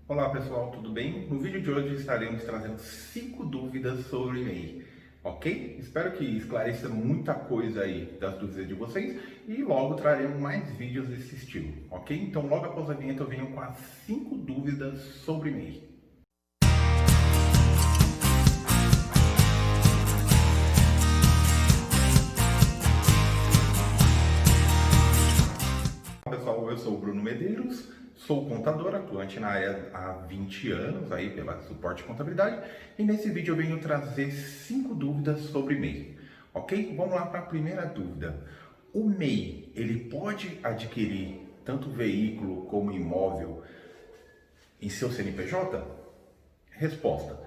Olá pessoal, tudo bem? No vídeo de hoje estaremos trazendo 5 dúvidas sobre MEI, ok? Espero que esclareça muita coisa aí das dúvidas de vocês e logo traremos mais vídeos desse estilo, ok? Então logo após a vinheta eu venho com as 5 dúvidas sobre MEI. Olá pessoal, eu sou o Bruno Medeiros, sou contador atuante na área há 20 anos aí pela Suporte Contabilidade e nesse vídeo eu venho trazer 5 dúvidas sobre MEI, ok? Vamos lá para a primeira dúvida. O MEI, ele pode adquirir tanto veículo como imóvel em seu CNPJ? Resposta: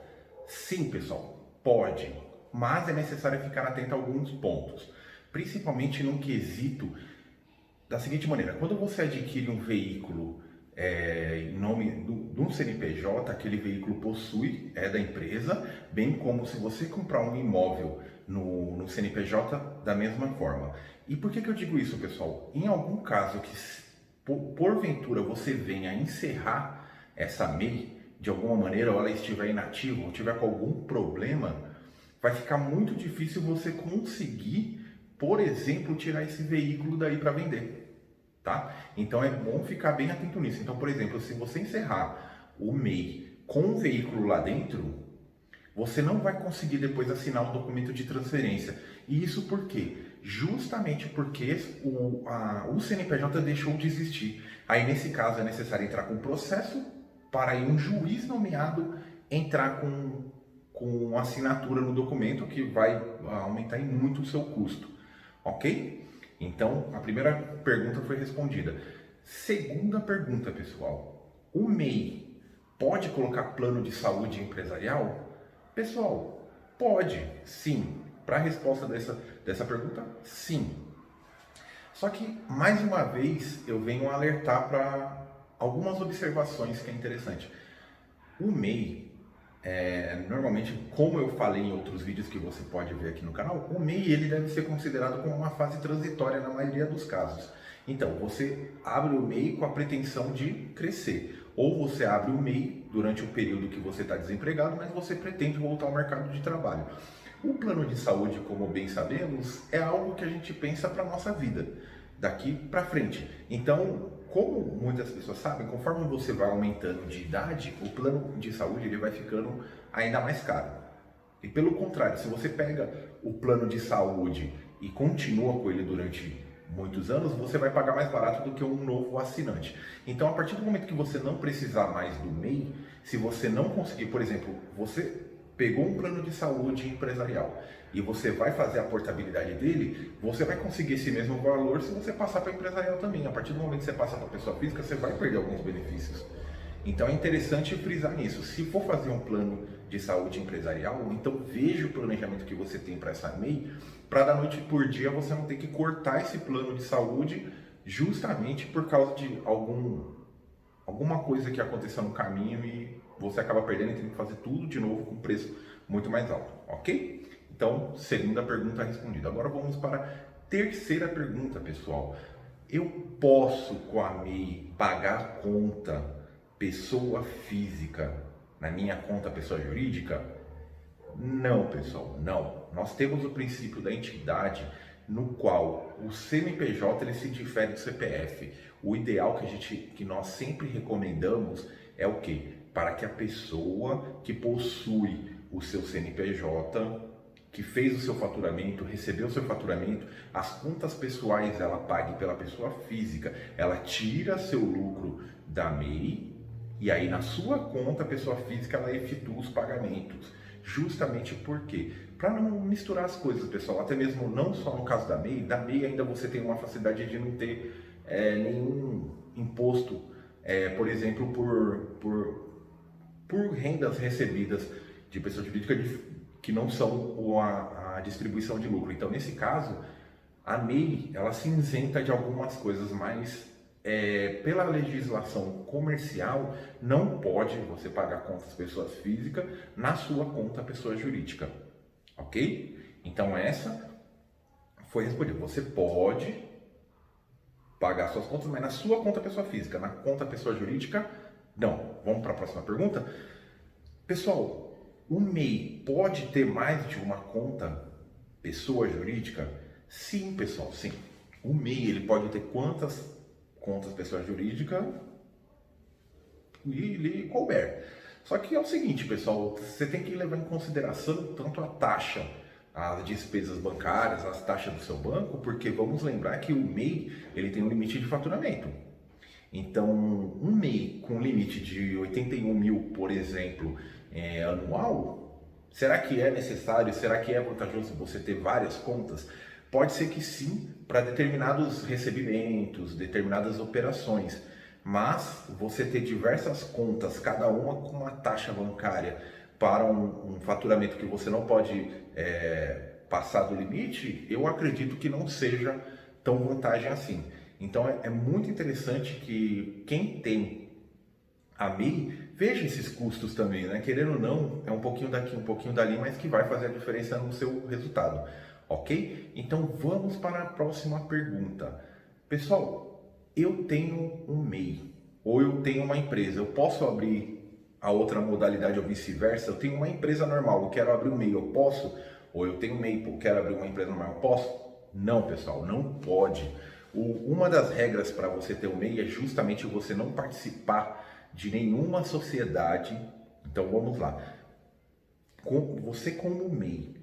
sim, pessoal, pode, mas é necessário ficar atento a alguns pontos, principalmente no quesito da seguinte maneira: quando você adquire um veículo em nome de um CNPJ, aquele veículo possui, é da empresa, bem como se você comprar um imóvel no CNPJ da mesma forma. E por que eu digo isso, pessoal? Em algum caso que porventura você venha encerrar essa MEI, de alguma maneira, ou ela estiver inativa, ou tiver com algum problema, vai ficar muito difícil você conseguir, por exemplo, tirar esse veículo daí para vender. Tá? Então é bom ficar bem atento nisso. Então, por exemplo, se você encerrar o MEI com um veículo lá dentro, você não vai conseguir depois assinar um documento de transferência. E isso por quê? Justamente porque o CNPJ deixou de existir. Aí, nesse caso, é necessário entrar com processo para aí um juiz nomeado entrar com assinatura no documento, que vai aumentar em muito o seu custo. Ok? Então, a primeira pergunta foi respondida. Segunda pergunta, pessoal. O MEI pode colocar plano de saúde empresarial? Pessoal, pode, sim. Para a resposta dessa pergunta, sim. Só que, mais uma vez, eu venho alertar para algumas observações que é interessante. O MEI, normalmente, como eu falei em outros vídeos que você pode ver aqui no canal, o MEI ele deve ser considerado como uma fase transitória na maioria dos casos. Então, você abre o MEI com a pretensão de crescer, ou você abre o MEI durante o período que você está desempregado, mas você pretende voltar ao mercado de trabalho. O plano de saúde, como bem sabemos, é algo que a gente pensa para a nossa vida, daqui para frente. Então, como muitas pessoas sabem, conforme você vai aumentando de idade, o plano de saúde ele vai ficando ainda mais caro. E pelo contrário, se você pega o plano de saúde e continua com ele durante muitos anos, você vai pagar mais barato do que um novo assinante. Então, a partir do momento que você não precisar mais do MEI, se você não conseguir, por exemplo, você pegou um plano de saúde empresarial e você vai fazer a portabilidade dele, você vai conseguir esse mesmo valor se você passar para empresarial também. A partir do momento que você passa para pessoa física, você vai perder alguns benefícios. Então é interessante frisar nisso. Se for fazer um plano de saúde empresarial, então veja o planejamento que você tem para essa MEI, para da noite por dia você não ter que cortar esse plano de saúde justamente por causa de alguma coisa que aconteceu no caminho e você acaba perdendo e tem que fazer tudo de novo com preço muito mais alto, ok? Então, segunda pergunta respondida. Agora vamos para a terceira pergunta, pessoal. Eu posso, com a MEI, pagar a conta pessoa física na minha conta pessoa jurídica? Não, pessoal, não. Nós temos o princípio da entidade no qual o CNPJ ele se difere do CPF. O ideal que nós sempre recomendamos é o quê? Para que a pessoa que possui o seu CNPJ, que fez o seu faturamento, recebeu o seu faturamento, as contas pessoais ela pague pela pessoa física, ela tira seu lucro da MEI e aí na sua conta pessoa física ela efetua os pagamentos. Justamente porque, para não misturar as coisas, pessoal, até mesmo não só no caso da MEI ainda você tem uma facilidade de não ter nenhum imposto, por exemplo, por rendas recebidas de pessoa jurídica que não são a distribuição de lucro. Então, nesse caso, a MEI ela se isenta de algumas coisas, mas pela legislação comercial não pode você pagar contas pessoas físicas na sua conta pessoa jurídica, ok? Então essa foi respondida. Você pode pagar suas contas, mas na sua conta pessoa física, na conta pessoa jurídica Não. Vamos para a próxima pergunta? Pessoal, o MEI pode ter mais de uma conta pessoa jurídica? Sim, pessoal, sim. O MEI ele pode ter quantas contas pessoa jurídica e lhe couber. Só que é o seguinte, pessoal, você tem que levar em consideração tanto a taxa, as despesas bancárias, as taxas do seu banco, porque vamos lembrar que o MEI ele tem um limite de faturamento. Então, um MEI com limite de 81 mil, por exemplo, anual, será que é necessário, será que é vantajoso você ter várias contas? Pode ser que sim, para determinados recebimentos, determinadas operações, mas você ter diversas contas, cada uma com uma taxa bancária para um faturamento que você não pode passar do limite, eu acredito que não seja tão vantagem assim. Então é muito interessante que quem tem a MEI veja esses custos também, né? Querendo ou não, é um pouquinho daqui, um pouquinho dali, mas que vai fazer a diferença no seu resultado, ok? Então vamos para a próxima pergunta. Pessoal, eu tenho um MEI ou eu tenho uma empresa, eu posso abrir a outra modalidade ou vice-versa? Eu tenho uma empresa normal, eu quero abrir um MEI, eu posso? Ou eu tenho um MEI, eu quero abrir uma empresa normal, eu posso? Não, pessoal, não pode. Uma das regras para você ter um MEI é justamente você não participar de nenhuma sociedade. Então vamos lá. Você como MEI,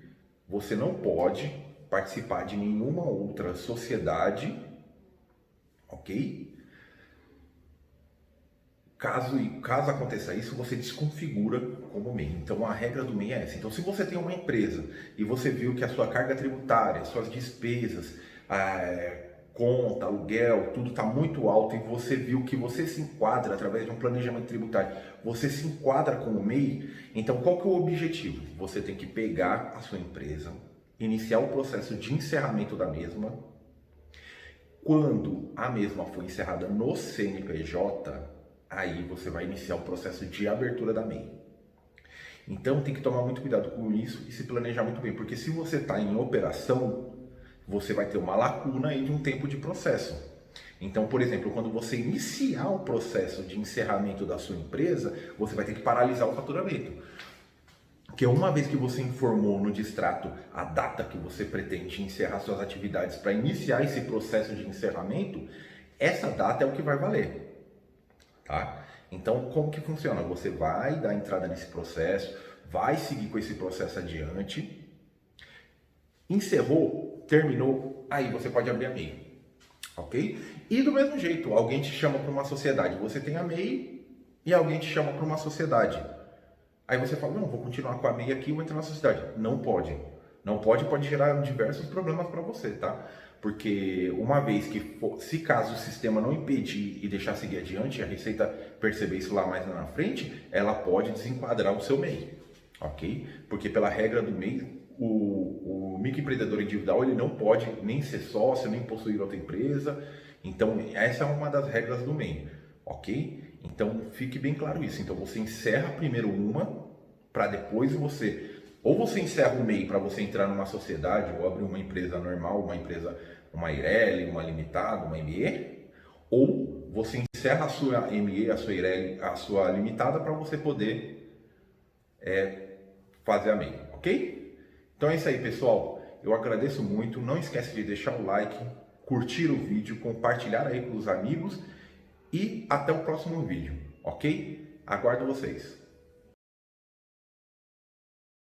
você não pode participar de nenhuma outra sociedade, ok? Caso aconteça isso, você desconfigura como MEI. Então a regra do MEI é essa. Então se você tem uma empresa e você viu que a sua carga tributária, suas despesas, conta, aluguel, tudo está muito alto e você viu que você se enquadra através de um planejamento tributário, você se enquadra como MEI, então qual que é o objetivo? Você tem que pegar a sua empresa, iniciar o processo de encerramento da mesma. Quando a mesma for encerrada no CNPJ, aí você vai iniciar o processo de abertura da MEI. Então tem que tomar muito cuidado com isso e se planejar muito bem, porque se você está em operação, você vai ter uma lacuna aí de um tempo de processo. Então, por exemplo, quando você iniciar o processo de encerramento da sua empresa, você vai ter que paralisar o faturamento. Porque uma vez que você informou no distrato a data que você pretende encerrar suas atividades para iniciar esse processo de encerramento, essa data é o que vai valer, tá? Então, como que funciona? Você vai dar entrada nesse processo, vai seguir com esse processo adiante, encerrou, terminou, aí você pode abrir a MEI, ok? E do mesmo jeito, alguém te chama para uma sociedade, você tem a MEI e alguém te chama para uma sociedade. Aí você fala, não, vou continuar com a MEI aqui e vou entrar na sociedade. Não pode. Não pode, pode gerar diversos problemas para você, tá? Porque uma vez que, se caso o sistema não impedir e deixar seguir adiante, a Receita perceber isso lá mais na frente, ela pode desenquadrar o seu MEI, ok? Porque pela regra do MEI, o microempreendedor individual ele não pode nem ser sócio, nem possuir outra empresa. Então, essa é uma das regras do MEI, ok? Então, fique bem claro isso. Então, você encerra primeiro uma, para depois você... Ou você encerra o MEI para você entrar numa sociedade ou abrir uma empresa normal, uma empresa, uma IRL, uma limitada, uma ME, ou você encerra a sua ME, a sua IRL, a sua limitada para você poder fazer a MEI, ok? Então é isso aí, pessoal. Eu agradeço muito. Não esquece de deixar o like, curtir o vídeo, compartilhar aí com os amigos e até o próximo vídeo, ok? Aguardo vocês.